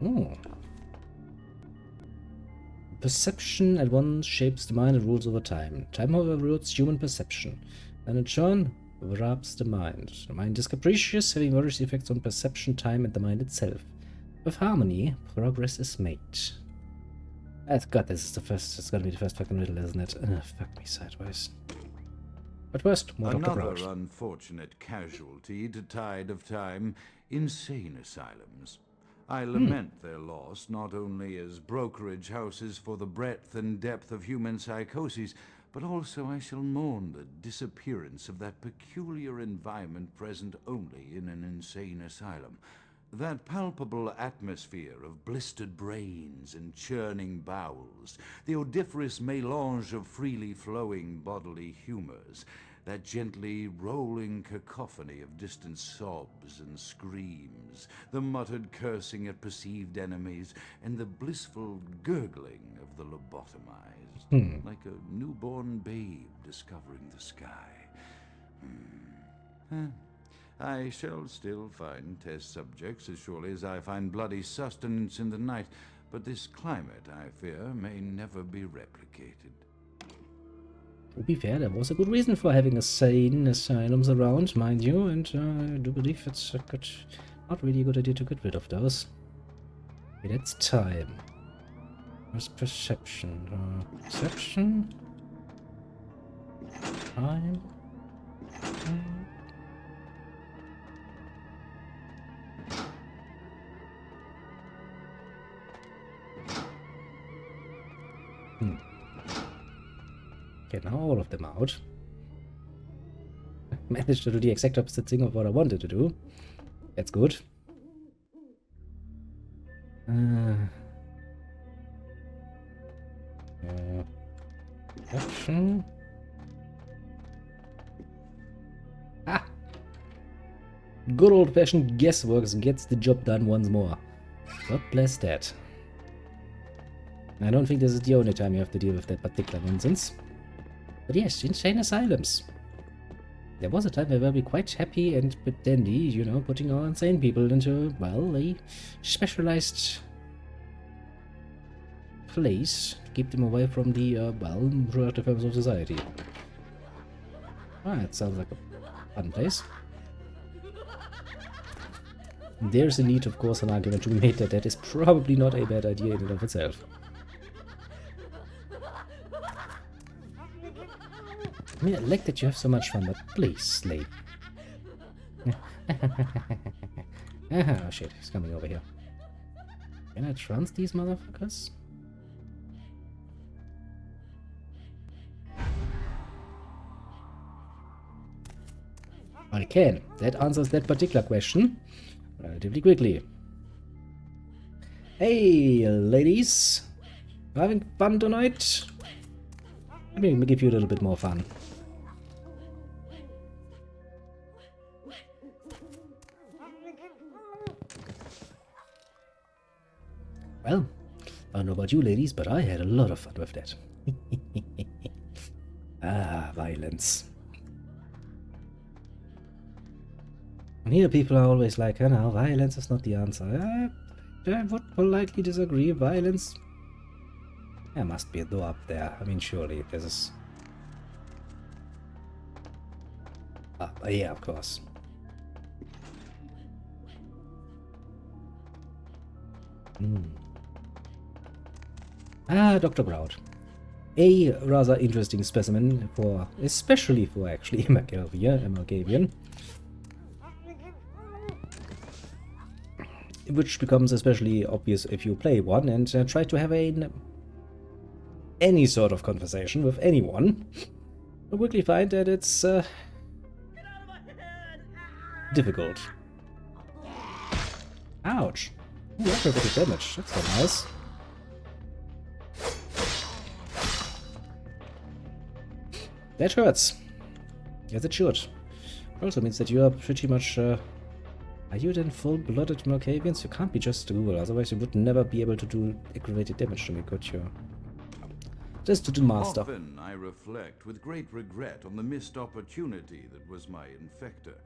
Oh. Perception at once shapes the mind and rules over time. Time, however, rules human perception, and in turn wraps the mind. The mind is capricious, having various effects on perception, time, and the mind itself. With harmony, progress is made. God, this is the first. It's gonna be the first fucking riddle, isn't it? Fuck me sideways. But first, more Dr. Another Brown. unfortunate casualty to tide of time, insane asylums. I lament their loss not only as brokerage houses for the breadth and depth of human psychoses, but also I shall mourn the disappearance of that peculiar environment present only in an insane asylum. That palpable atmosphere of blistered brains and churning bowels, the odoriferous melange of freely flowing bodily humors, that gently rolling cacophony of distant sobs and screams, the muttered cursing at perceived enemies, and the blissful gurgling of the lobotomized, like a newborn babe discovering the sky. I shall still find test subjects as surely as I find bloody sustenance in the night, but this climate, I fear, may never be replicated. To be fair, there was a good reason for having insane asylums around, mind you, and I do believe it's not really a good idea to get rid of those. Okay, that's time. Where's perception? Perception? Time? Okay, now all of them out. Managed to do the exact opposite thing of what I wanted to do. That's good. Action. Ah! Good old-fashioned guesswork gets the job done once more. God bless that. I don't think this is the only time you have to deal with that particular nonsense. But yes, insane asylums. There was a time where we were quite happy and dandy, you know, putting our insane people into, well, a specialized place to keep them away from the, well, productive members of society. Ah, it sounds like a fun place. There's indeed, of course, an argument to be made that that is probably not a bad idea in and of itself. I mean, I like that you have so much fun, but please, sleep. Oh shit, he's coming over here. Can I trance these motherfuckers? I can. That answers that particular question relatively quickly. Hey, ladies. Having fun tonight? Let me give you a little bit more fun. Well, I don't know about you ladies, but I had a lot of fun with that. Ah, violence. And here people are always like, oh no, violence is not the answer. I would politely disagree. Violence... There must be a door up there. I mean, surely this is... Ah, yeah, of course. Ah, Dr. Grout. A rather interesting specimen for, especially for actually Malkavian. Which becomes especially obvious if you play one and try to have any sort of conversation with anyone. You'll quickly find that it's difficult. Ouch. Ooh, that's a bit of damage. That's so nice. That hurts. Yes, it should. Also means that you are pretty much... are you then full-blooded Malkavians? You can't be just Google, otherwise you would never be able to do aggravated damage to me, could you? Just to the master. Often I reflect with great regret on the missed opportunity that was my infector.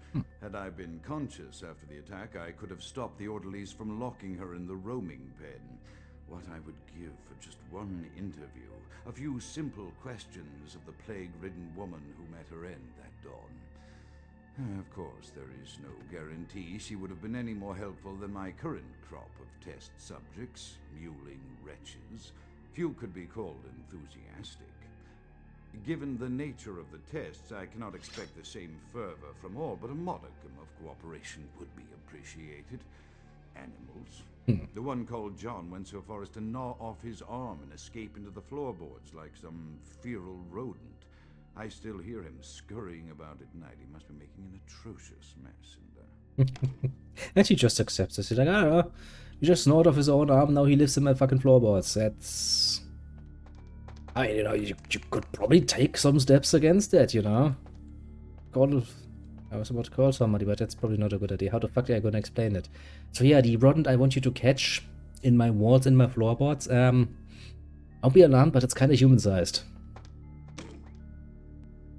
Had I been conscious after the attack, I could have stopped the orderlies from locking her in the roaming pen. What I would give for just one interview, a few simple questions of the plague-ridden woman who met her end that dawn. Of course, there is no guarantee she would have been any more helpful than my current crop of test subjects, mewling wretches. Few could be called enthusiastic. Given the nature of the tests, I cannot expect the same fervor from all, but a modicum of cooperation would be appreciated. Animals. The one called John went so far as to gnaw off his arm and escape into the floorboards like some feral rodent. I still hear him scurrying about at night. He must be making an atrocious mess in there. And she just accepts it. She's like, I don't know. He just gnawed off his own arm, now he lives in my fucking floorboards. That's... I mean, you know, you could probably take some steps against that, you know? I was about to call somebody, but that's probably not a good idea. How the fuck are I gonna explain it? So yeah, the rodent I want you to catch in my walls, in my floorboards, don't be alarmed, but it's kind of human-sized.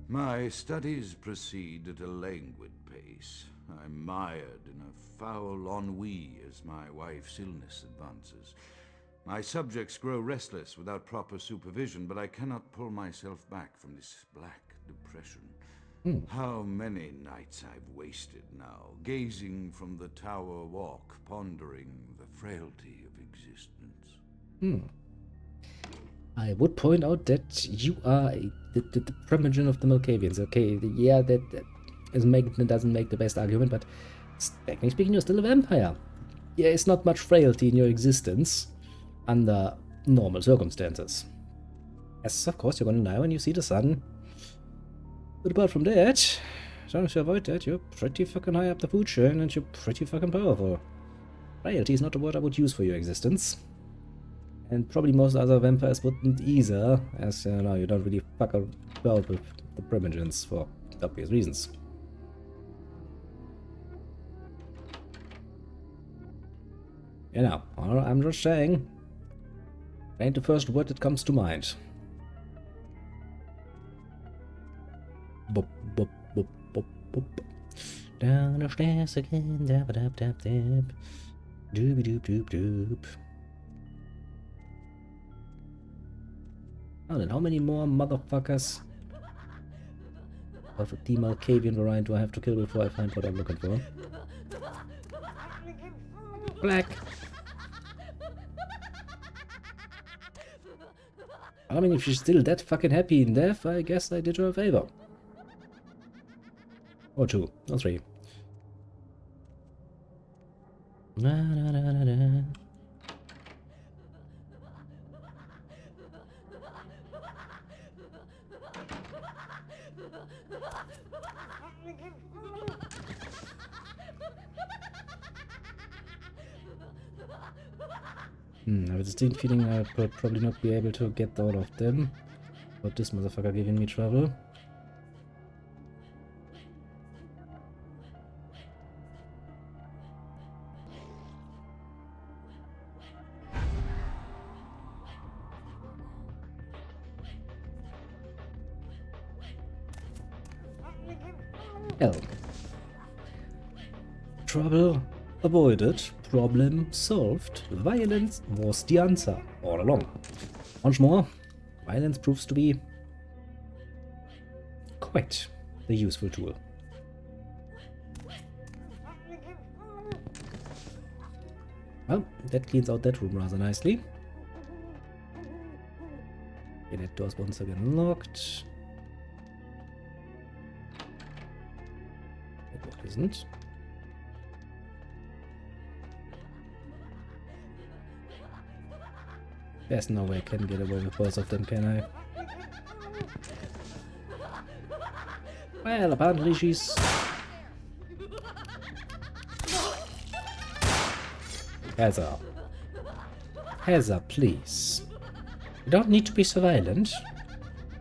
My studies proceed at a languid pace. I'm mired in a foul ennui as my wife's illness advances. My subjects grow restless without proper supervision, but I cannot pull myself back from this black depression. How many nights I've wasted now, gazing from the tower walk, pondering the frailty of existence. I would point out that you are the primogen of the Malkavians. Okay, yeah, that doesn't make the best argument, but technically speaking, you're still a vampire. Yeah, it's not much frailty in your existence under normal circumstances. Yes, of course, you're gonna die when you see the sun. But apart from that, as long as you avoid that, you're pretty fucking high up the food chain and you're pretty fucking powerful. Frailty is not the word I would use for your existence. And probably most other vampires wouldn't either, as you know, you don't really fuck about with the primogens for obvious reasons. You know, I'm just saying, ain't the first word that comes to mind. Bop, bop, bop, bop, bop. Down the stairs again, dab dab dab dab. Doop doop doop doop. Oh, then how many more motherfuckers of the Malkavian variant do I have to kill before I find what I'm looking for? Black. I mean, if she's still that fucking happy in death, I guess I did her a favor. Or two, or three. Na, na, na, na, na. I have a distinct feeling I would probably not be able to get all of them. But this motherfucker giving me trouble. Hell. Trouble avoided, problem solved. Violence was the answer all along. Once more, violence proves to be quite the useful tool. Well, that cleans out that room rather nicely. Okay, that door's once again locked. That door isn't. There's no way I can get away with both of them, can I? Well, apparently she's... Heather. Heather, please. You don't need to be so violent.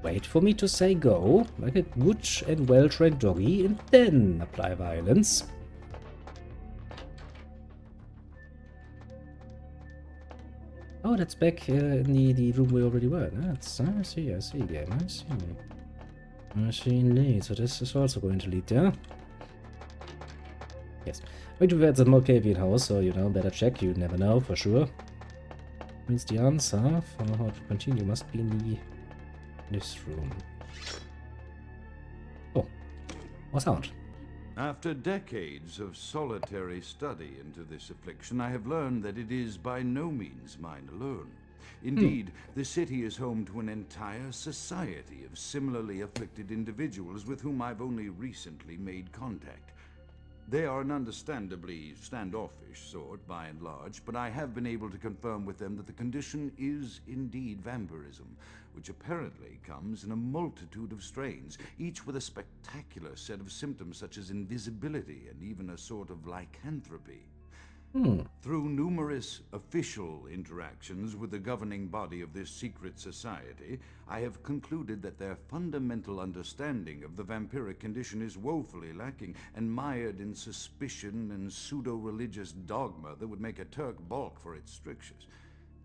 Wait for me to say go, like a good and well-trained doggy, and then apply violence. Oh, that's back in the room we already were. That's, I see, game, I see. I see, indeed. So this is also going to lead there. Yes. Wait, we're at the Malkavian house, so, you know, better check. You never know, for sure. Means the answer for how to continue must be in this room. Oh, more sound. After decades of solitary study into this affliction, I have learned that it is by no means mine alone. Indeed, the city is home to an entire society of similarly afflicted individuals with whom I've only recently made contact. They are an understandably standoffish sort, by and large, but I have been able to confirm with them that the condition is indeed vampirism, which apparently comes in a multitude of strains, each with a spectacular set of symptoms such as invisibility and even a sort of lycanthropy. Through numerous official interactions with the governing body of this secret society, I have concluded that their fundamental understanding of the vampiric condition is woefully lacking and mired in suspicion and pseudo-religious dogma that would make a Turk balk for its strictures.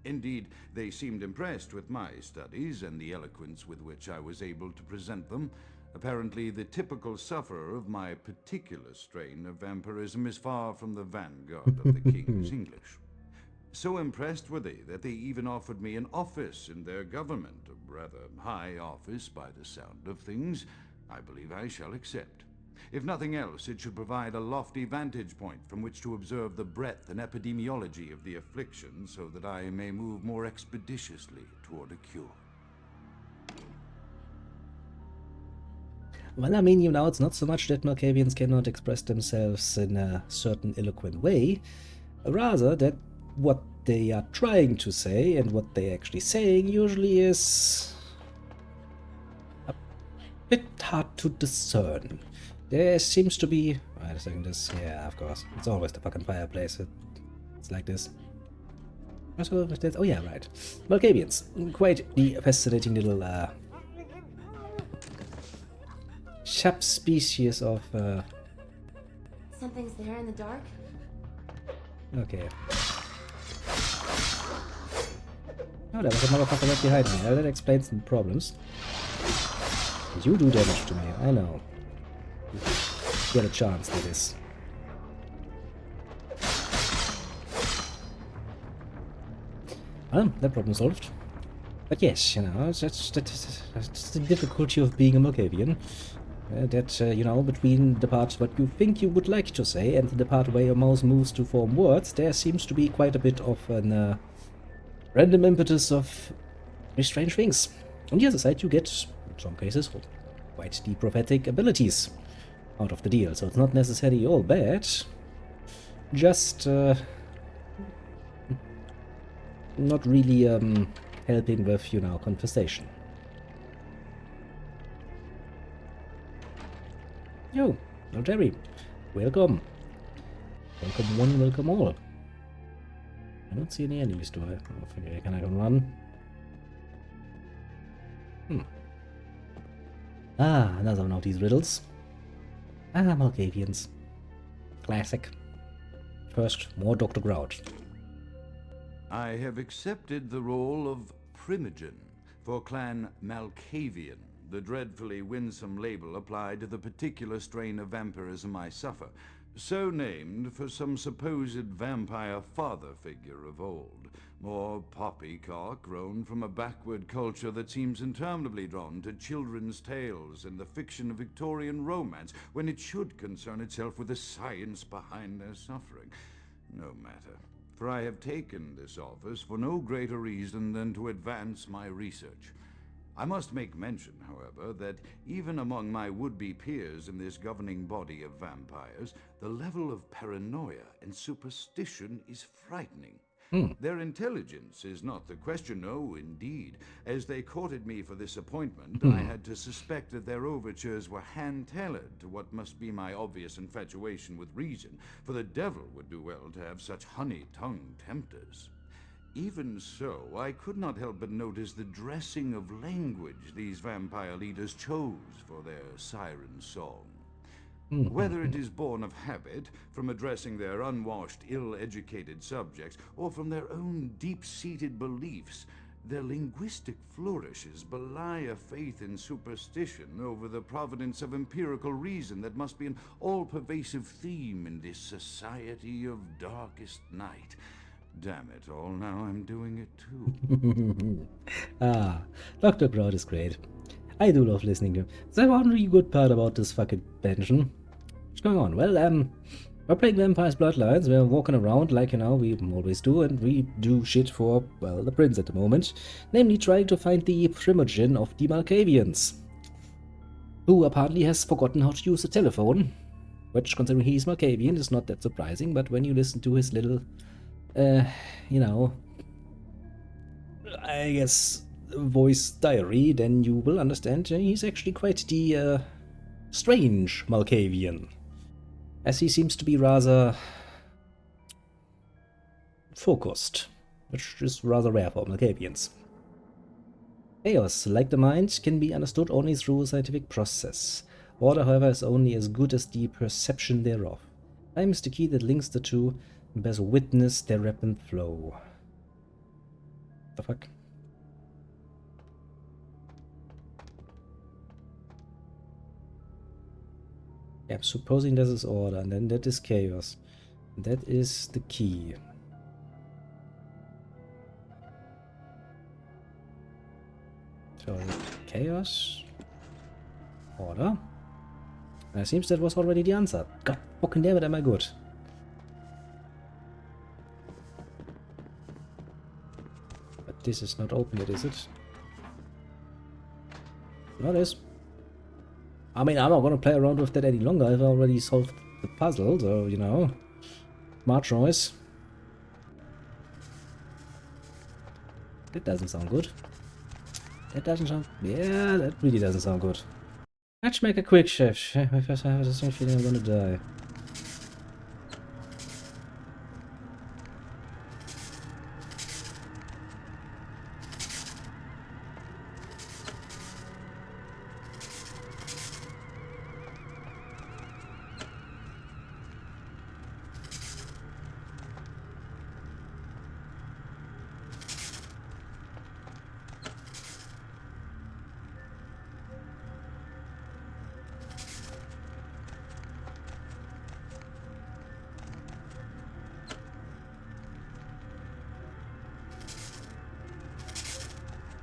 Indeed, they seemed impressed with my studies and the eloquence with which I was able to present them. Apparently, the typical sufferer of my particular strain of vampirism is far from the vanguard of the King's English. So impressed were they that they even offered me an office in their government, a rather high office by the sound of things. I believe I shall accept. If nothing else, it should provide a lofty vantage point from which to observe the breadth and epidemiology of the affliction so that I may move more expeditiously toward a cure. Well, I mean, you know, it's not so much that Malkavians cannot express themselves in a certain eloquent way, rather that what they are trying to say and what they're actually saying usually is a bit hard to discern. There seems to be... Wait a second, yeah, of course. It's always the fucking fireplace. It's like this. Oh yeah, right. Malkavians. Quite the fascinating little, subspecies of, Something's there in the dark? Okay. Oh, there was a motherfucker right behind me. Well, that explains the problems. You do damage to me, I know. You get a chance, that is. Well, that problem solved. But yes, you know, that's the difficulty of being a Malkavian. You know, between the part what you think you would like to say and the part where your mouse moves to form words, there seems to be quite a bit of an random impetus of very strange things. On the other side, you get, in some cases, quite the prophetic abilities out of the deal, so it's not necessarily all bad, just not really helping with, you know, conversation. Yo, well, Jerry, welcome. Welcome one, welcome all. I don't see any enemies, do I? Okay, can I go run? Ah, another one of these riddles. Ah, Malkavians. Classic. First, more Dr. Grouch. I have accepted the role of Primogen for Clan Malkavian, the dreadfully winsome label applied to the particular strain of vampirism I suffer, so named for some supposed vampire father figure of old, more poppycock grown from a backward culture that seems interminably drawn to children's tales and the fiction of Victorian romance, when it should concern itself with the science behind their suffering. No matter, for I have taken this office for no greater reason than to advance my research. I must make mention, however, that even among my would-be peers in this governing body of vampires, the level of paranoia and superstition is frightening. Their intelligence is not the question, no, indeed. As they courted me for this appointment, I had to suspect that their overtures were hand-tailored to what must be my obvious infatuation with reason, for the devil would do well to have such honey-tongued tempters. Even so, I could not help but notice the dressing of language these vampire leaders chose for their siren song. Whether it is born of habit, from addressing their unwashed, ill-educated subjects, or from their own deep-seated beliefs, their linguistic flourishes belie a faith in superstition over the providence of empirical reason that must be an all-pervasive theme in this society of darkest night. Damn it all, now I'm doing it too. Dr. Broad is great. I do love listening to him. There's one really good part about this fucking pension. What's going on? Well, we're playing Vampire's Bloodlines. We're walking around like, we always do, and we do shit for, well, the prince at the moment. Namely, trying to find the primogen of the Malkavians, who apparently has forgotten how to use a telephone, which, considering he's Malkavian, is not that surprising, but when you listen to his little, I guess, voice diary, then you will understand he's actually quite the strange Malkavian, as he seems to be rather focused, which is rather rare for Malkavians. Chaos, like the mind, can be understood only through a scientific process. Order, however, is only as good as the perception thereof. Time is the key that links the two and bears witness their rapid flow. The fuck? Yeah, supposing this is order, and then that is chaos. That is the key. So, chaos, order. And it seems that was already the answer. God fucking damn it, am I good. But this is not open yet, is it? No, it is. I mean, I'm not gonna play around with that any longer. I've already solved the puzzle, so, smart choice. That doesn't sound good. That doesn't sound... Yeah, that really doesn't sound good. Let's make a quick shift. I have the same feeling I'm gonna die.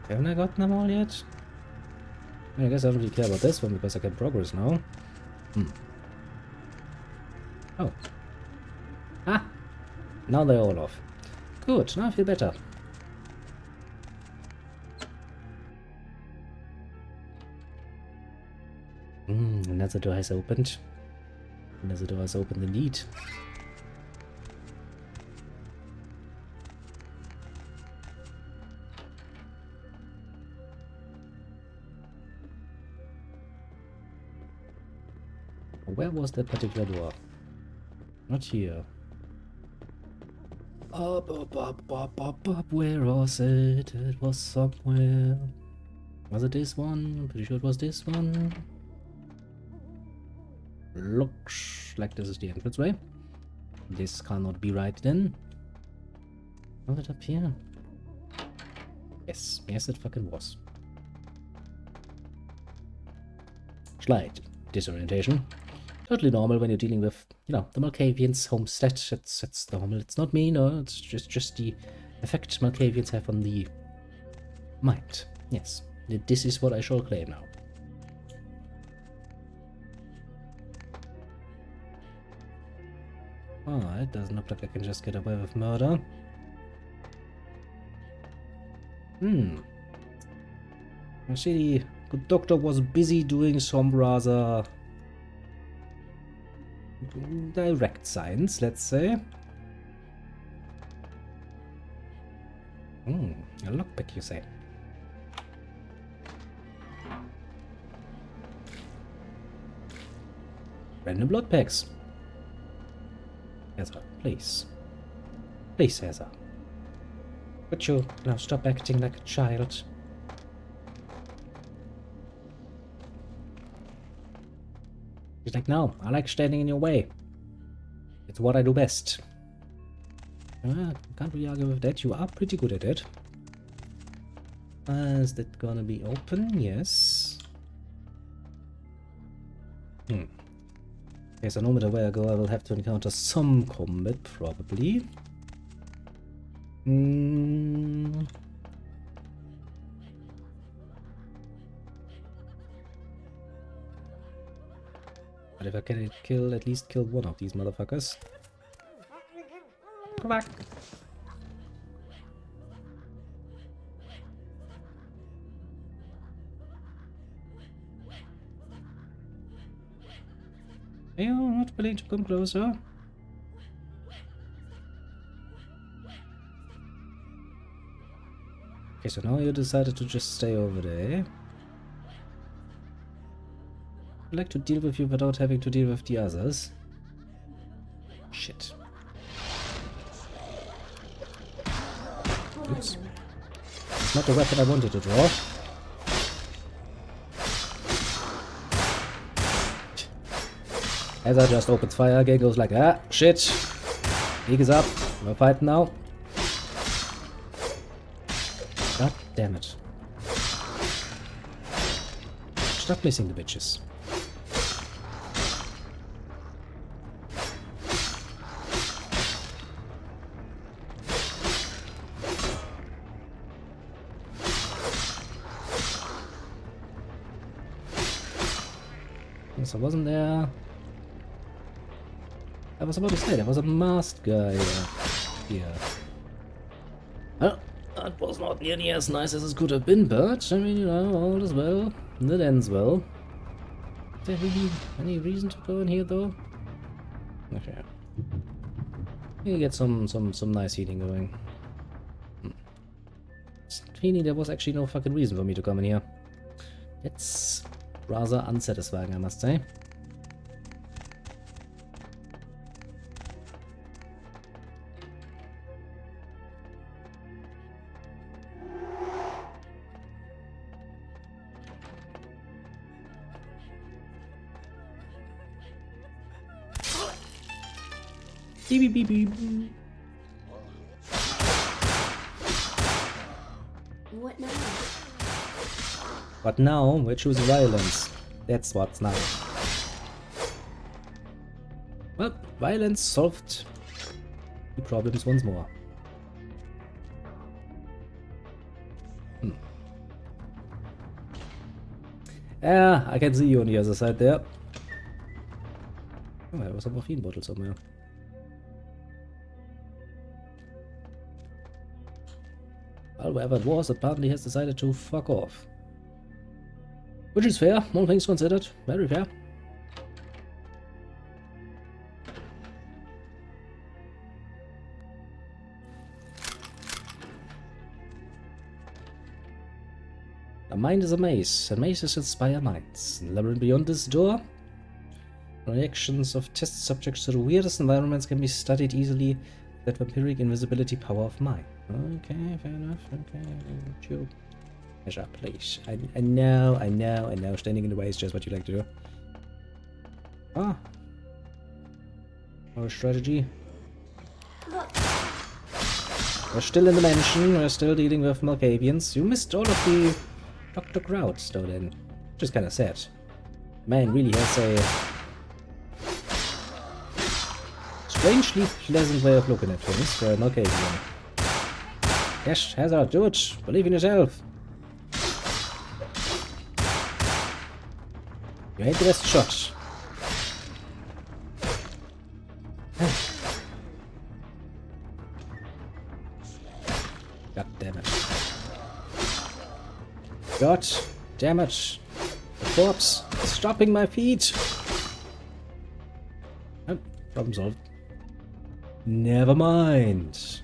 Haven't I gotten them all yet? I guess I don't really care about this one because I can progress now. Oh. Ah! Now they're all off. Good, now I feel better. Another door has opened. Another door has opened indeed. Where was that particular door? Not here. Up, where was it? It was somewhere. Was it this one? I'm pretty sure it was this one. Looks like this is the entranceway. This cannot be right then. Was it up here? Yes, yes it fucking was. Slight disorientation. Totally normal when you're dealing with, the Malkavians' homestead. It's normal. It's not me, no. It's just the effect Malkavians have on the mind. Yes, this is what I shall claim now. Oh, it doesn't look like I can just get away with murder. I see the good doctor was busy doing some rather direct science, let's say. A lockpick, you say? Random blood packs. Heather, please. Please, Heather. Would you now stop acting like a child? He's like, no, I like standing in your way. It's what I do best. Can't really argue with that. You are pretty good at it. Is that gonna be open? Yes. Okay, so no matter where I go, I will have to encounter some combat, probably. But if I can at least kill one of these motherfuckers. Come back. Are you not willing to come closer? Okay, so now you decided to just stay over there. I'd like to deal with you without having to deal with the others. Shit. Oops. It's not the weapon I wanted to draw. As I just opens fire again, goes like, ah, shit. League is up. We're fighting now. God damn it. Stop missing the bitches. Yes, I wasn't there. I was about to say, there was a masked guy here. Well, that was not nearly as nice as it could have been, but, I mean, you know, all is well. And it ends well. Is there really any reason to go in here, though? Okay. You get some nice healing going. Feeling there was actually no fucking reason for me to come in here. It's rather unsatisfying, I must say. Beep, beep, beep, beep. What now? But now we're choosing violence. That's what's now. Well, violence solved the problems once more. Yeah, I can see you on the other side there. Oh, there was a morphine bottle somewhere. Well, wherever it was, apparently has decided to fuck off. Which is fair, all things considered. Very fair. A mind is a maze, and mazes inspire minds. In the labyrinth beyond this door, reactions of test subjects to the weirdest environments can be studied easily with that vampiric invisibility power of mine. Okay, fair enough. Okay, chill. Measure, please. I know. Standing in the way is just what you like to do. Ah. Our strategy. We're still in the mansion. We're still dealing with Malkavians. You missed all of the Dr. Krauts, though, then. Which is kind of sad. Man really has a strangely pleasant way of looking at things for a Malkavian. Yes, Hazard, do it. Believe in yourself. You hate the best shot. God damn it. God damn it. The corpse is stopping my feet. Oh, problem solved. Never mind.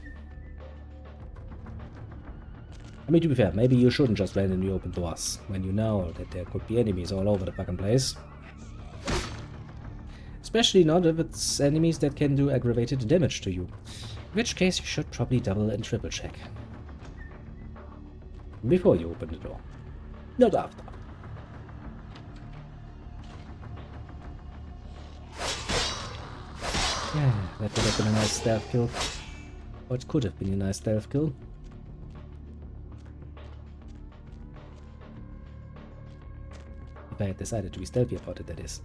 I mean, to be fair, maybe you shouldn't just land in the open doors when you know that there could be enemies all over the fucking place. Especially not if it's enemies that can do aggravated damage to you. In which case, you should probably double and triple check. Before you open the door. Not after. Yeah, that would have been a nice stealth kill. Or it could have been a nice stealth kill. If I had decided to be stealthy about it, that is.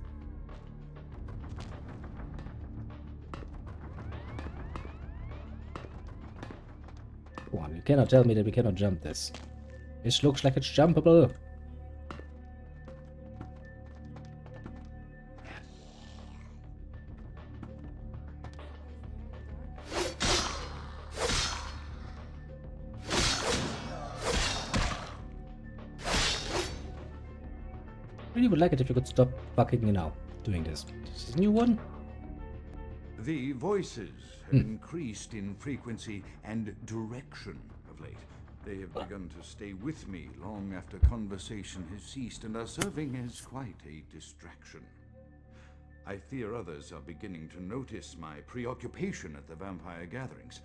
Come on, you cannot tell me that we cannot jump this. This looks like it's jumpable. Really would like it if you could stop fucking now doing this. This is a new one. The voices have increased in frequency and direction of late. They have begun to stay with me long after conversation has ceased and are serving as quite a distraction. I fear others are beginning to notice my preoccupation at the vampire gatherings.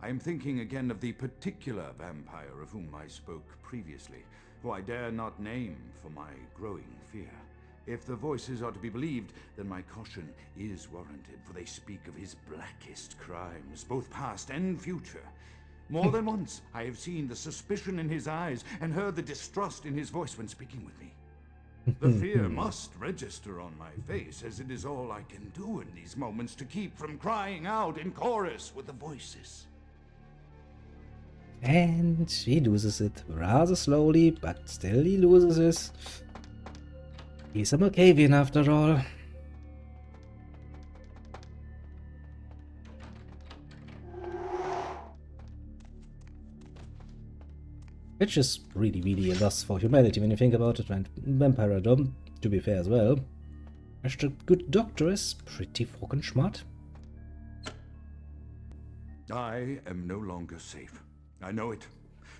I am thinking again of the particular vampire of whom I spoke previously, who I dare not name for my growing fear. If the voices are to be believed, then my caution is warranted, for they speak of his blackest crimes, both past and future. More than once, I have seen the suspicion in his eyes and heard the distrust in his voice when speaking with me. The fear must register on my face, as it is all I can do in these moments to keep from crying out in chorus with the voices. And he loses it rather slowly, but still he loses it. He's a Malkavian after all. Which is really a loss for humanity when you think about it, and Vampiredom, to be fair as well. Just a good doctor is pretty fucking smart. I am no longer safe. I know it.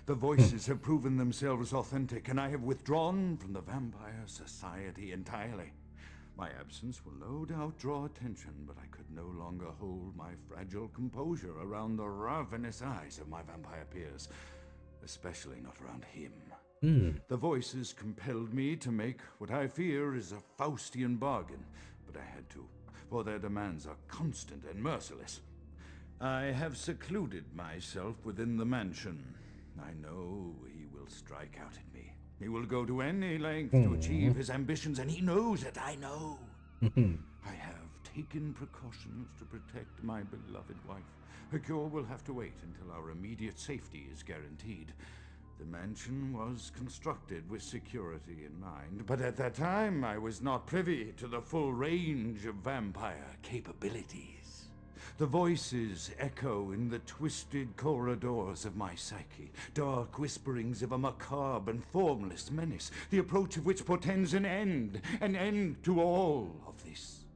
The voices have proven themselves authentic, and I have withdrawn from the Vampire Society entirely. My absence will no doubt draw attention, but I could no longer hold my fragile composure around the ravenous eyes of my vampire peers, especially not around him. The voices compelled me to make what I fear is a Faustian bargain, but I had to, for their demands are constant and merciless. I have secluded myself within the mansion. I know he will strike out at me. He will go to any length to achieve his ambitions, and he knows it, I know. I have taken precautions to protect my beloved wife. Her cure will have to wait until our immediate safety is guaranteed. The mansion was constructed with security in mind, but at that time I was not privy to the full range of vampire capabilities. The voices echo in the twisted corridors of my psyche, dark whisperings of a macabre and formless menace, the approach of which portends an end to all of this.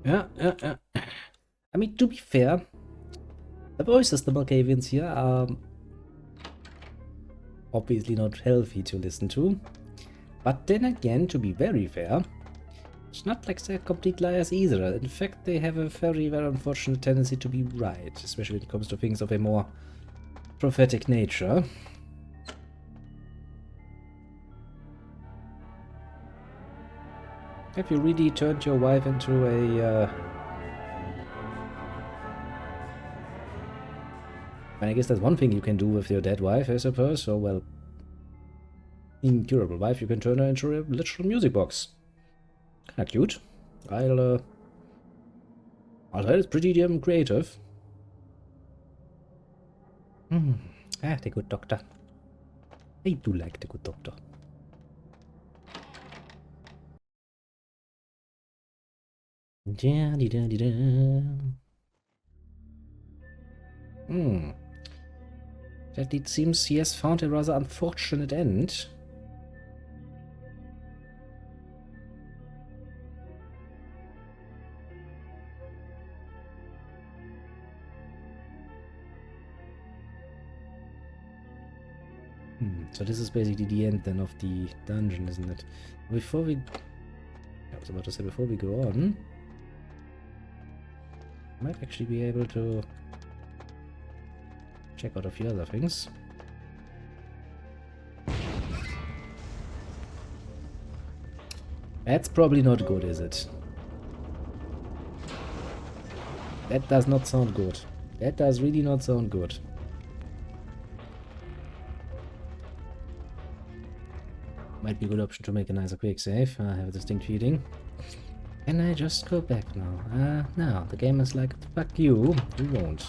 Yeah. I mean, to be fair, the voices the Malkavians here are obviously not healthy to listen to. But then again, to be very fair, it's not like they're complete liars either. In fact, they have a very unfortunate tendency to be right, especially when it comes to things of a more prophetic nature. Have you really turned your wife into a... I guess that's one thing you can do with your dead wife, I suppose. So, well, incurable wife, you can turn her into a literal music box. Kinda cute. I'll say it's pretty damn creative. The good doctor. I do like the good doctor. That it seems he has found a rather unfortunate end. So this is basically the end then of the dungeon, isn't it? Before we... I was about to say, before we go on... I might actually be able to check out a few other things. That's probably not good, is it? That does not sound good. That does really not sound good. Might be a good option to make a nicer quick save. I have a distinct feeling. Can I just go back now? No, the game is like, fuck you, you won't.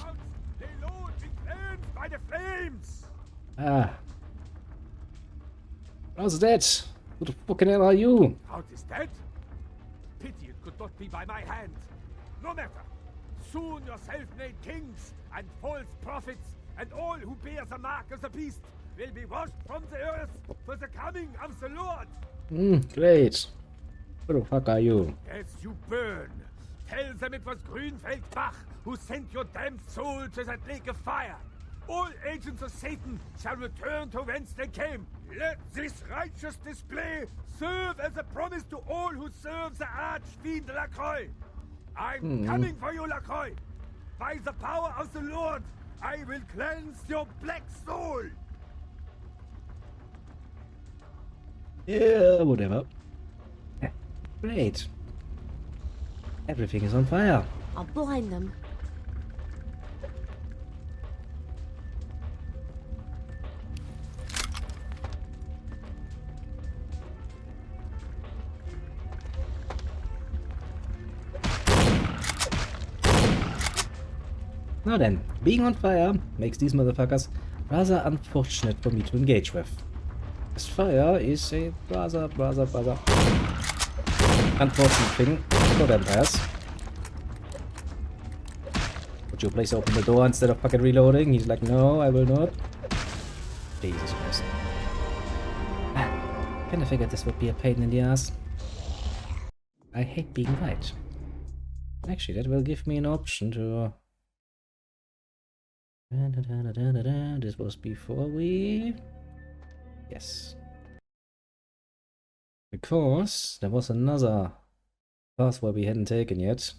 Ah. How's that? What the fucking hell are you? How is that? Pity it could not be by my hand. No matter. Soon your self-made kings and false prophets and all who bear the mark of the beast will be washed from the earth for the coming of the Lord. Great. Who the fuck are you? As you burn, tell them it was Grünfeld Bach who sent your damned soul to that lake of fire. All agents of Satan shall return to whence they came. Let this righteous display serve as a promise to all who serve the Archfiend Lacroix. I'm coming for you, Lacroix. By the power of the Lord, I will cleanse your black soul. Yeah, whatever. Great. Everything is on fire. I'll blind them. Now then, being on fire makes these motherfuckers rather unfortunate for me to engage with. As fire is a rather unfortunate thing for vampires. Would you please open the door instead of fucking reloading? He's like, no, I will not. Jesus Christ. Kinda figured this would be a pain in the ass. I hate being right. Actually, that will give me an option to... This was before we... Yes. Because there was another path where we hadn't taken yet.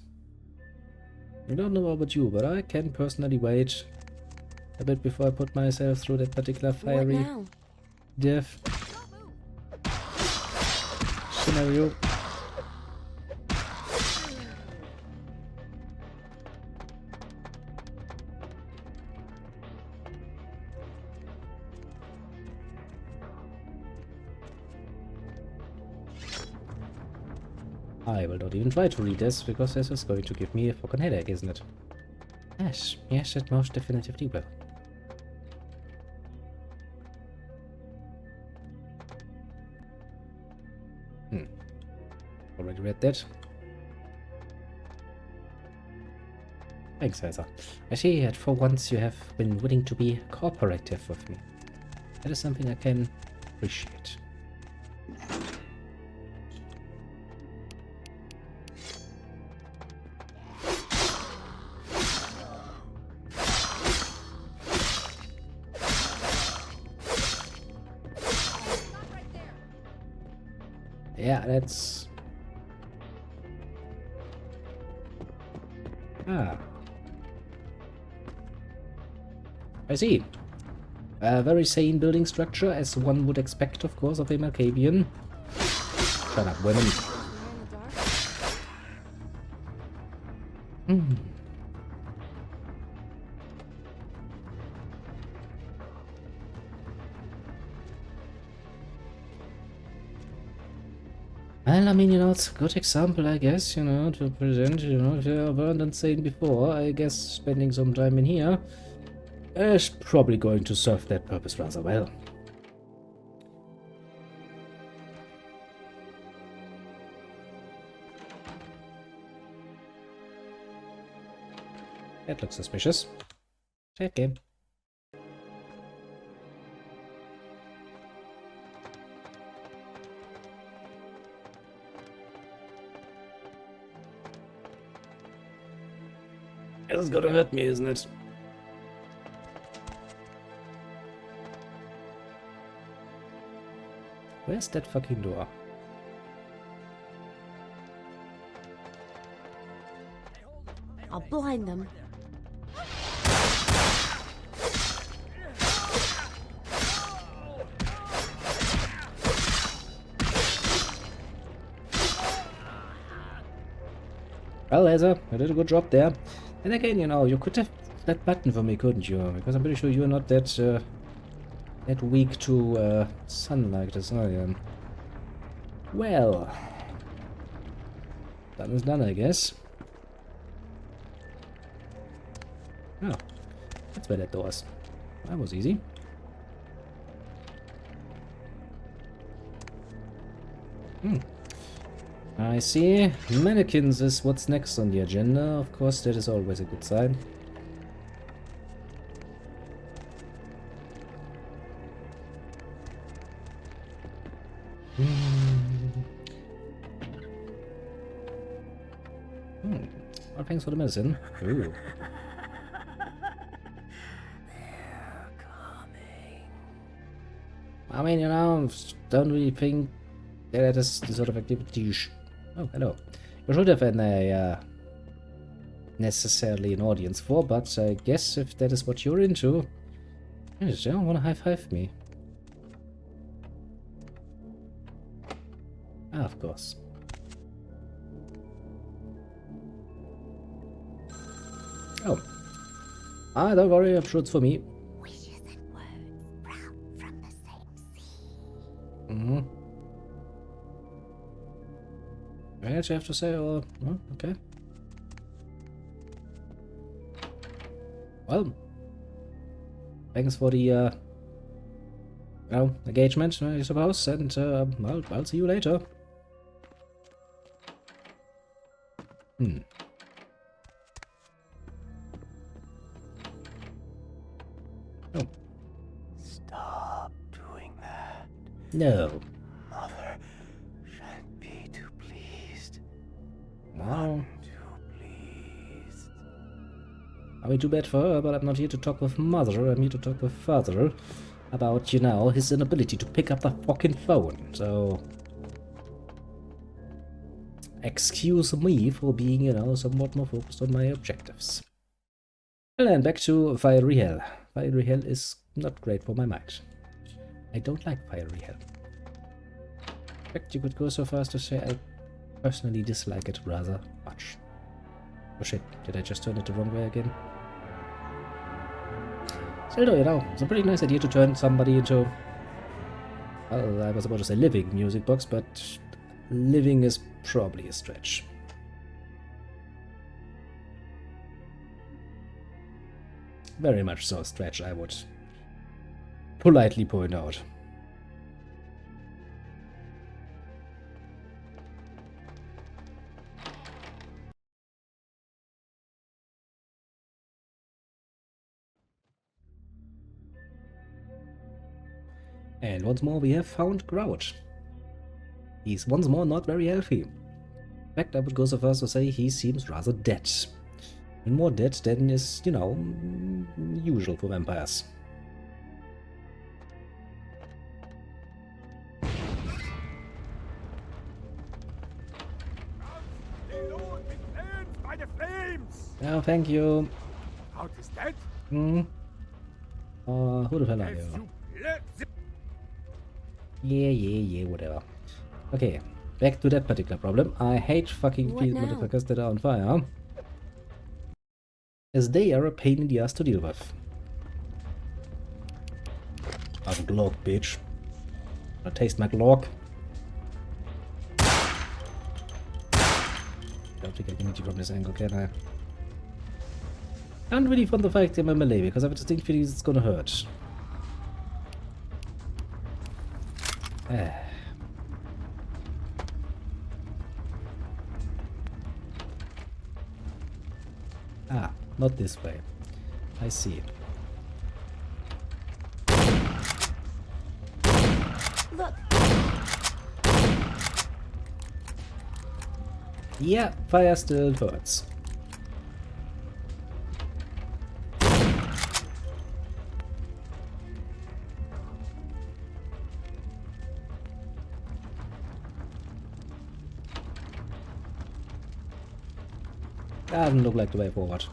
I don't know about you, but I can personally wait a bit before I put myself through that particular fiery death scenario. I will not even try to read this, because this is going to give me a fucking headache, isn't it? Yes, yes, it most definitively will. Already read that. Thanks, Elsa. I see that for once you have been willing to be cooperative with me. That is something I can appreciate. Yeah, that's... Ah. I see. A very sane building structure, as one would expect, of course, of a Malkavian. Shut up, women. Well, I mean, you know, it's a good example, I guess, you know, to present, you know, if you weren't insane before, I guess spending some time in here is probably going to serve that purpose rather well. That looks suspicious. Check him. This is gonna hurt me, isn't it? Where's that fucking door? I'll blind them. Well, Laser, you did a good job there. And again, you know, you could have that button for me, couldn't you? Because I'm pretty sure you're not that weak to sunlight as I am. Well, done is done, I guess. Oh, that's where that door is. That was easy. I see. Mannequins is what's next on the agenda. Of course, that is always a good sign. Well, thanks for the medicine. Ooh. I mean, you know, don't really think that is the sort of activity you oh, hello. You should have necessarily an audience for, but I guess if that is what you're into, you don't want to high-five me. Ah, of course. Oh. Ah, don't worry, I'm sure it's for me. Wishes and words sprout from the same sea. Mm-hmm. Anything else you have to say, or... Oh, okay. Well. Thanks for the, you know, engagement, I suppose, and, well, I'll see you later. Hmm. Oh. Stop doing that. No. Mother shan't be too pleased. Wow. Too pleased. I mean, too bad for her, but I'm not here to talk with Mother. I'm here to talk with Father about, you know, his inability to pick up the fucking phone. So, excuse me for being, you know, somewhat more focused on my objectives. And then back to Fiery Hell. Fiery Hell is not great for my mind. I don't like Fiery Hell. In fact, you could go so far as to say I personally dislike it rather much. Oh shit, did I just turn it the wrong way again? Still, you know, it's a pretty nice idea to turn somebody into... Well, I was about to say living music box, but living is probably a stretch. Very much so a stretch, I would politely point out. And once more we have found Grouch. He's once more not very healthy. In fact, I would go so far as to say he seems rather dead. And more dead than is, you know, usual for vampires. Reload with flames by the flames! Oh, thank you. Out is dead? Hmm. Who the hell are As you? you let the Yeah, whatever. Okay, back to that particular problem. I hate fucking What field now? motherfuckers that are on fire. As they are a pain in the ass to deal with. I'm Glock, bitch. Wanna taste my Glock? Don't think I can hit you from this angle, can I? Can't really fund the fact in my melee because I have a distinct feeling it's gonna hurt. Ah, not this way. I see. Look, Yeah, fire still hurts. Doesn't look like the way forward.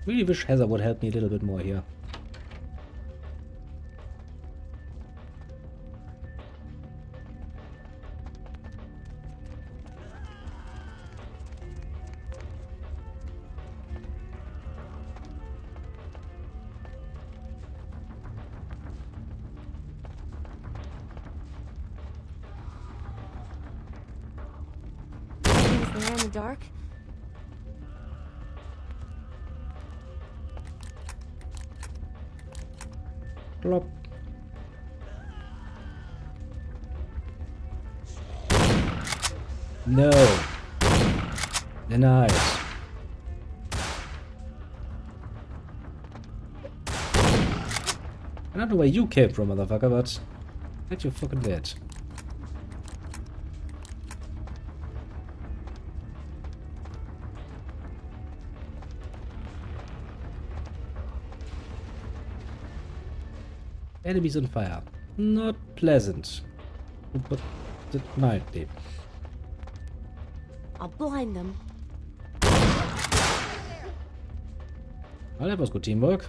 Really wish Heather would help me a little bit more here. There in the dark? Plop. No. Denied. I don't know where you came from, motherfucker, but bet you're fucking dead. Enemies on fire. Not pleasant. But it might be. I'll blind them. Well, that was good teamwork.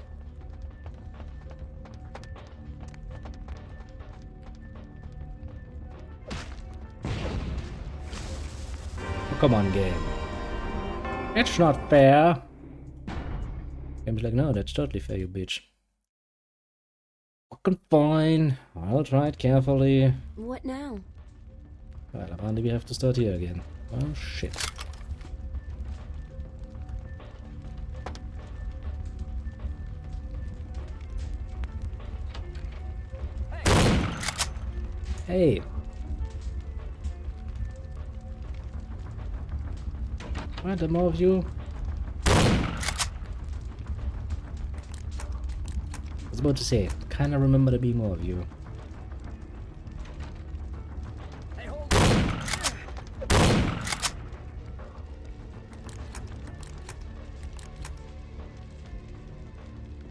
Oh, come on, game. It's not fair. Game's like, no, that's totally fair, you bitch. Fucking fine. I'll try it carefully. What now? Well, apparently we have to start here again. Oh, shit. Hey. What, the more of you? I was about to say, kinda remember there being more of you.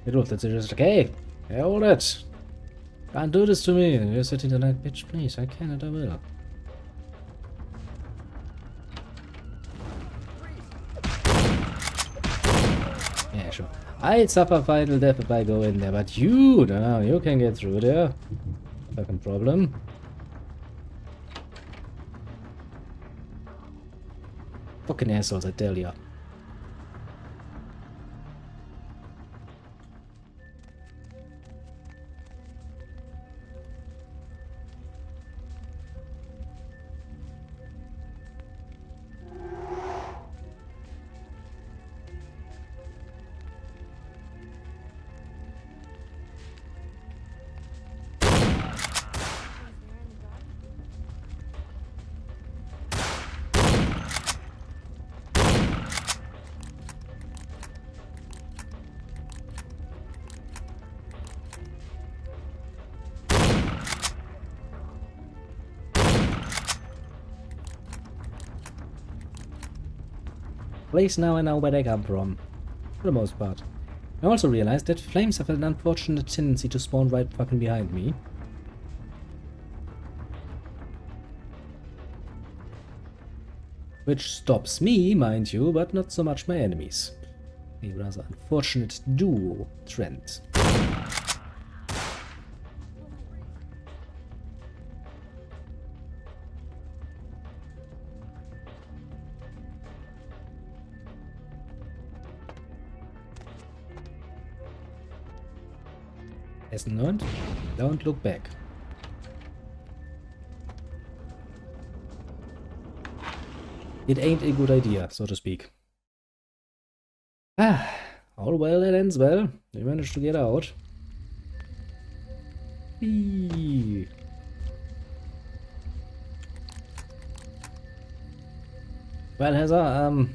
It was just like, hey, hold it. Can't do this to me. You're sitting there like, bitch, please, I can and I will. Yeah, sure. I'd suffer final death if I go in there, but you, no, you can get through there. Fucking problem. Fucking assholes, I tell ya. At least now I know where they come from. For the most part. I also realized that flames have an unfortunate tendency to spawn right fucking behind me. Which stops me, mind you, but not so much my enemies. A rather unfortunate duo trend. Lesson learned, don't look back. It ain't a good idea, so to speak. Ah, all well that ends well. We managed to get out. Eee. Well, Heather,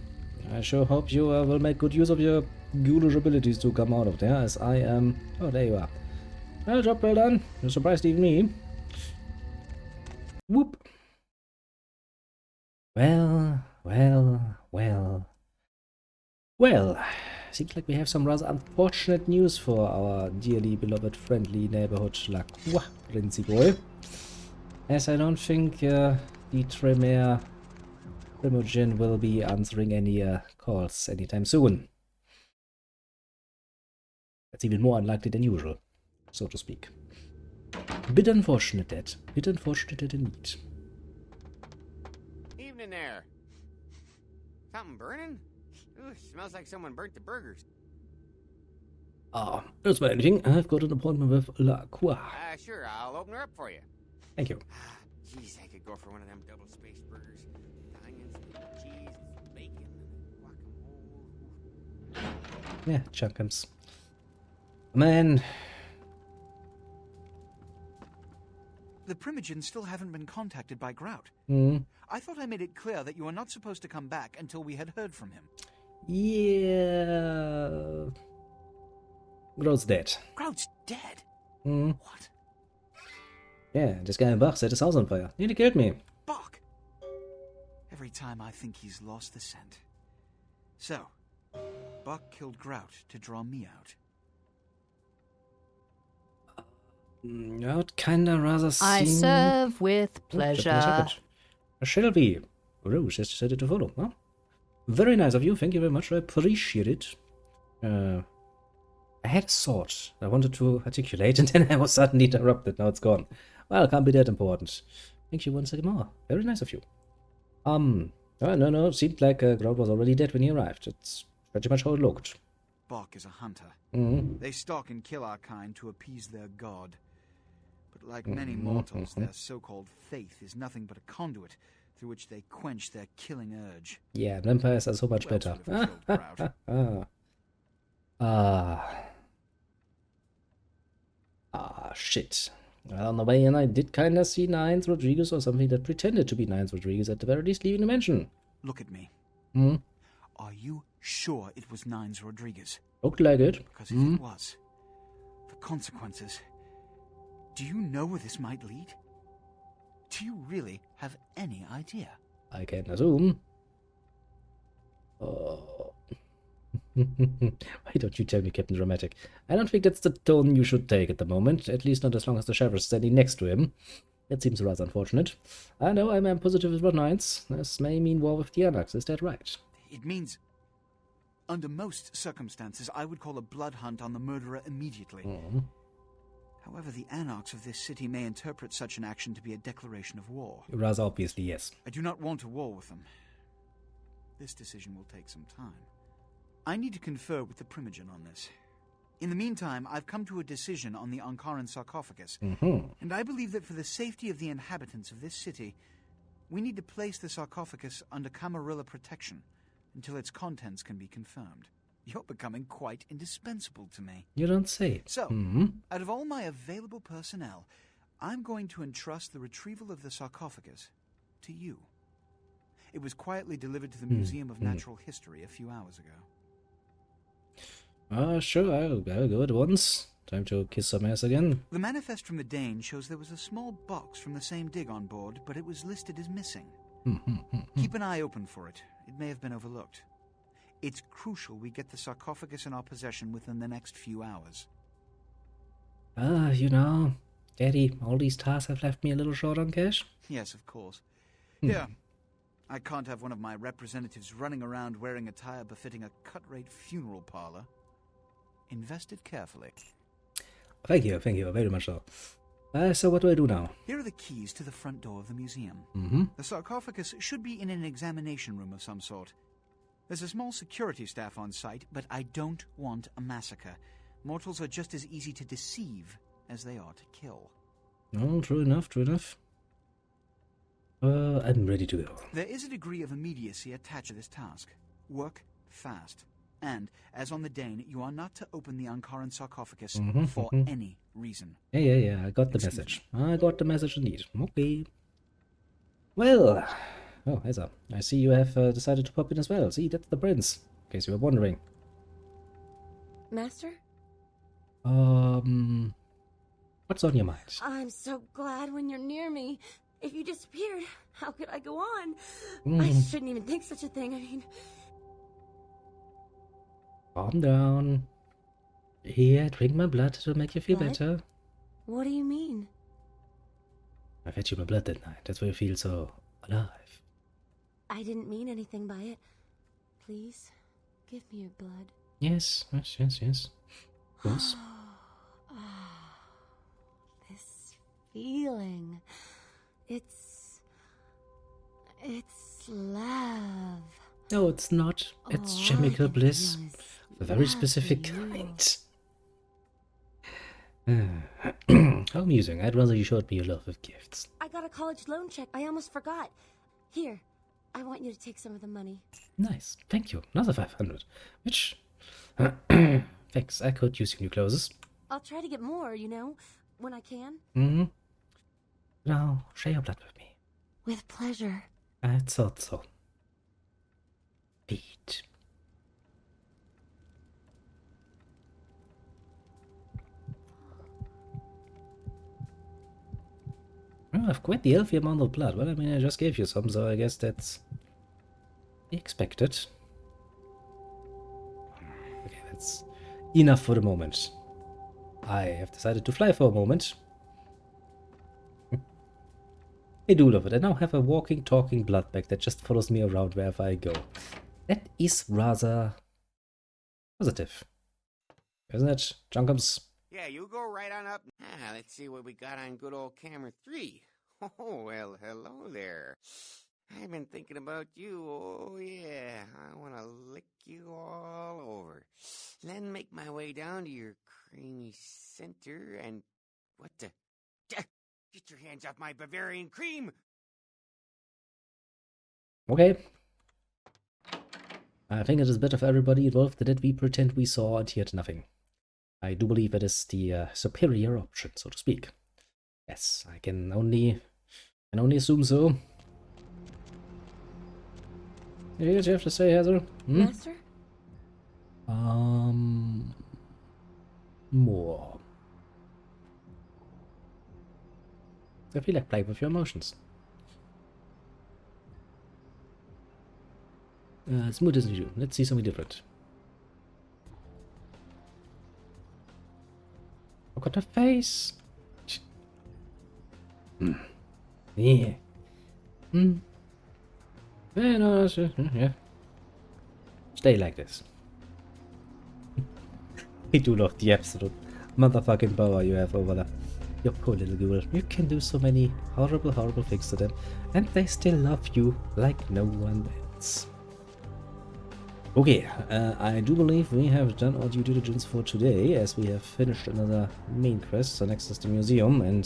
I sure hope you will make good use of your ghoulish abilities to come out of there, as I am... Oh, there you are. Well, job well done. You surprised even me. Whoop. Well. Seems like we have some rather unfortunate news for our dearly beloved friendly neighborhood La Croix, Principal. As I don't think the Trimogen will be answering any calls anytime soon. That's even more unlikely than usual, so to speak. Bit unfortunate that. Bit unfortunate indeed. Evening there. Something burning? Ooh, smells like someone burnt the burgers. Ah, don't smell anything. I've got an appointment with La Croix. Sure, I'll open her up for you. Thank you. Jeez, I could go for one of them double-spaced burgers. The onions, the cheese, Yeah, Chunkums. Man. The Primogens still haven't been contacted by Grout. Hmm. I thought I made it clear that you were not supposed to come back until we had heard from him. Yeah. Grout's dead. Grout's dead? Hmm. What? Yeah, this guy in Bach set his house on fire. Nearly killed me. Bach! Every time I think he's lost the scent. So, Bach killed Grout to draw me out. I would kinda rather see... I serve with Oh, Japanese pleasure. habit. Shall we? Rose has decided to follow. Huh? Very nice of you. Thank you very much. I appreciate it. I had a thought I wanted to articulate, and then I was suddenly interrupted. Now it's gone. Well, can't be that important. Thank you once again more. Very nice of you. No. Seemed like Grout was already dead when he arrived. It's pretty much how it looked. Bach is a hunter. Mm-hmm. They stalk and kill our kind to appease their god. But like many mortals, their so-called faith is nothing but a conduit through which they quench their killing urge. Yeah, vampires are so much Who else better. would have killed Grout? Shit. Well, on the way in, I did kinda see Nines Rodriguez or something that pretended to be Nines Rodriguez at the very least leaving the mansion. Look at me. Hmm? Are you sure it was Nines Rodriguez? Looked like it. Because if it was, the consequences... Do you know where this might lead? Do you really have any idea? I can assume. Oh. Why don't you tell me, Captain Dramatic? I don't think that's the tone you should take at the moment, at least not as long as the sheriff is standing next to him. That seems rather unfortunate. I know I'm positive about Nines. This may mean war with the Anarchs, is that right? It means... Under most circumstances, I would call a blood hunt on the murderer immediately. However, the Anarchs of this city may interpret such an action to be a declaration of war. Rather obviously, yes. I do not want a war with them. This decision will take some time. I need to confer with the Primogen on this. In the meantime, I've come to a decision on the Ankaran sarcophagus, and I believe that for the safety of the inhabitants of this city, we need to place the sarcophagus under Camarilla protection until its contents can be confirmed. You're becoming quite indispensable to me. You don't say. So, out of all my available personnel, I'm going to entrust the retrieval of the sarcophagus to you. It was quietly delivered to the Museum of Natural History a few hours ago. Sure, I'll go at once. Time to kiss some ass again. The manifest from the Dane shows there was a small box from the same dig on board, but it was listed as missing. Keep an eye open for it. It may have been overlooked. It's crucial we get the sarcophagus in our possession within the next few hours. You know, Daddy, all these tasks have left me a little short on cash. Yes, of course. Here, I can't have one of my representatives running around wearing attire befitting a cut-rate funeral parlor. Invest it carefully. Thank you very much so. So what do I do now? Here are the keys to the front door of the museum. The sarcophagus should be in an examination room of some sort. There's a small security staff on site, but I don't want a massacre. Mortals are just as easy to deceive as they are to kill. Oh, true enough. I'm ready to go. There is a degree of immediacy attached to this task. Work fast. And, as on the Dane, you are not to open the Ankaran sarcophagus for any reason. Yeah, I got the message. I got the message indeed. Okay. Well, oh, Esa, I see you have decided to pop in as well. See, that's the prince, in case you were wondering. Master? What's on your mind? I'm so glad when you're near me. If you disappeared, how could I go on? I shouldn't even think such a thing. I mean... Calm down. Here, drink my blood. It'll make you feel Blood? better. What do you mean? I fed you my blood that night. That's why you feel so alive. I didn't mean anything by it. Please, give me your blood. Yes. Of course. This feeling. It's love. No, it's not. It's Oh, chemical I can bliss. feel this A very love specific for you. kind. How amusing. I'd rather you showed me your love of gifts. I got a college loan check. I almost forgot. Here, I want you to take some of the money. Nice. Thank you. Another 500. Which Thanks, I could use your new clothes. I'll try to get more, you know, when I can. Mm-hmm. Now, share your blood with me. With pleasure. I thought so. Pete. Well, I've quite the healthy amount of blood. Well, I mean, I just gave you some, so I guess that's expected. Okay, that's enough for the moment. I have decided to fly for a moment. I do love it. I now have a walking, talking blood bag that just follows me around wherever I go. That is rather positive, isn't it, Junkums? Yeah, you go right on up. Let's see what we got on good old camera 3. Oh, well, hello there. I've been thinking about you. Oh, yeah. I want to lick you all over. Then make my way down to your creamy center and... What the... Get your hands off my Bavarian cream! Okay. I think it is better for everybody involved that we pretend we saw and heard nothing. I do believe it is the superior option, so to speak. Yes, I can only assume so. Anything else you have to say, Heather? Master? More. I feel like playing with your emotions. Smooth as you do. Let's see something different. Look at her face. Yeah. Yeah, no, that's, yeah. Stay like this. I do love the absolute motherfucking power you have over there. Your poor little girl. You can do so many horrible, horrible things to them, and they still love you like no one else. Okay, I do believe we have done our due diligence for today, as we have finished another main quest. So next is the museum, and